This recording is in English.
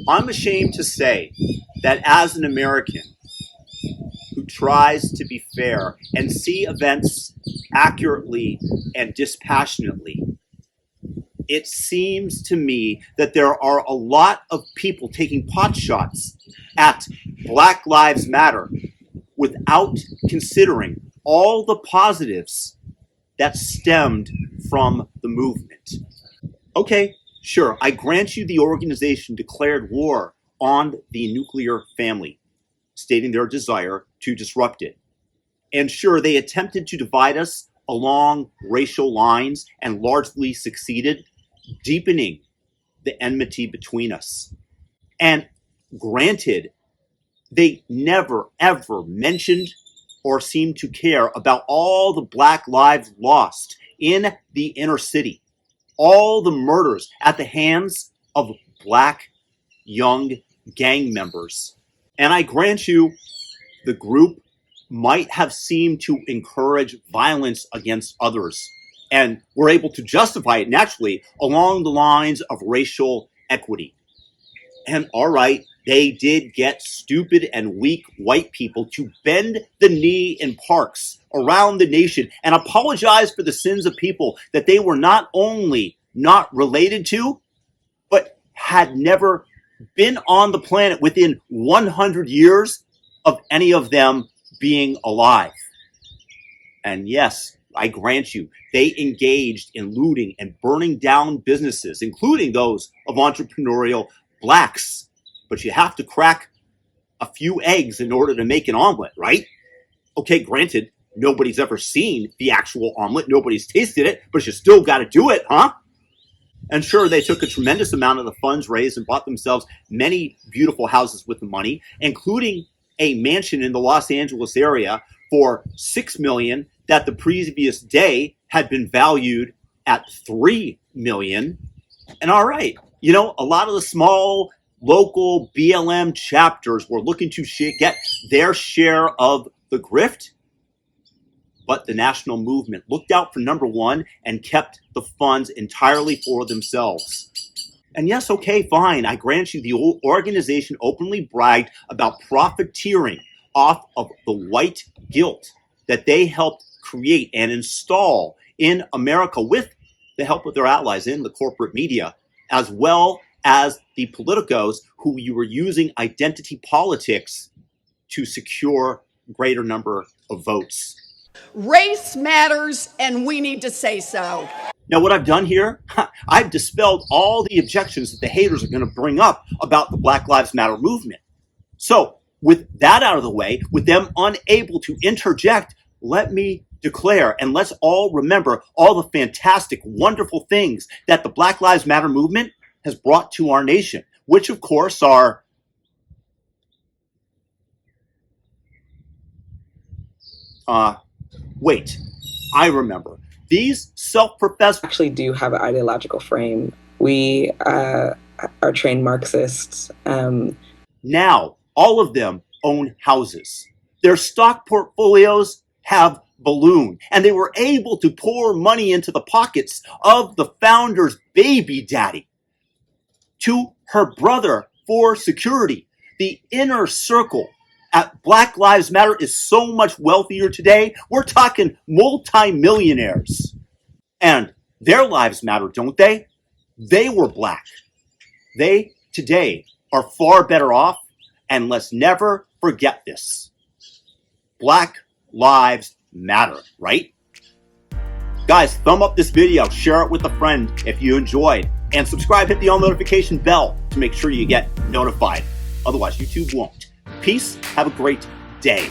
I'm ashamed to say that as an American who tries to be fair and see events accurately and dispassionately, it seems to me that there are a lot of people taking pot shots at Black Lives Matter without considering all the positives that stemmed from the movement. Okay, sure, I grant you the organization declared war on the nuclear family, stating their desire to disrupt it. And sure, they attempted to divide us along racial lines and largely succeeded, deepening the enmity between us. And granted, they never ever mentioned or seemed to care about all the Black lives lost in the inner city, all the murders at the hands of Black young gang members. And I grant you, the group might have seemed to encourage violence against others, and were able to justify it naturally along the lines of racial equity. And all right, they did get stupid and weak white people to bend the knee in parks around the nation and apologize for the sins of people that they were not only not related to, but had never been on the planet within 100 years of any of them being alive. And yes, I grant you, they engaged in looting and burning down businesses, including those of entrepreneurial Blacks. But you have to crack a few eggs in order to make an omelet, right? Okay, granted, nobody's ever seen the actual omelet, nobody's tasted it, but you still got to do it, huh? And sure, they took a tremendous amount of the funds raised and bought themselves many beautiful houses with the money, including a mansion in the Los Angeles area for $6 million that the previous day had been valued at $3 million. And all right, you know, a lot of the small local BLM chapters were looking to get their share of the grift, but the national movement looked out for number one and kept the funds entirely for themselves. And yes, okay, fine, I grant you the organization openly bragged about profiteering off of the white guilt that they helped create and install in America with the help of their allies in the corporate media, as well as the politicos who you were using identity politics to secure greater number of votes. Race matters, and we need to say so. Now, what I've done here, I've dispelled all the objections that the haters are going to bring up about the Black Lives Matter movement. So, with that out of the way, with them unable to interject, let me declare, and let's all remember all the fantastic, wonderful things that the Black Lives Matter movement has brought to our nation, which of course are wait, I remember. These self-professed actually do have an ideological frame. We are trained Marxists. Now, all of them own houses. Their stock portfolios have ballooned, and they were able to pour money into the pockets of the founder's baby daddy, to her brother for security. The inner circle at Black Lives Matter is so much wealthier today. We're talking multi-millionaires. And their lives matter, don't they? They were Black. They today are far better off, and let's never forget this. Black lives matter, right? Guys, thumb up this video, share it with a friend if you enjoyed, and subscribe, hit the all notification bell to make sure you get notified. Otherwise, YouTube won't. Peace. Have a great day.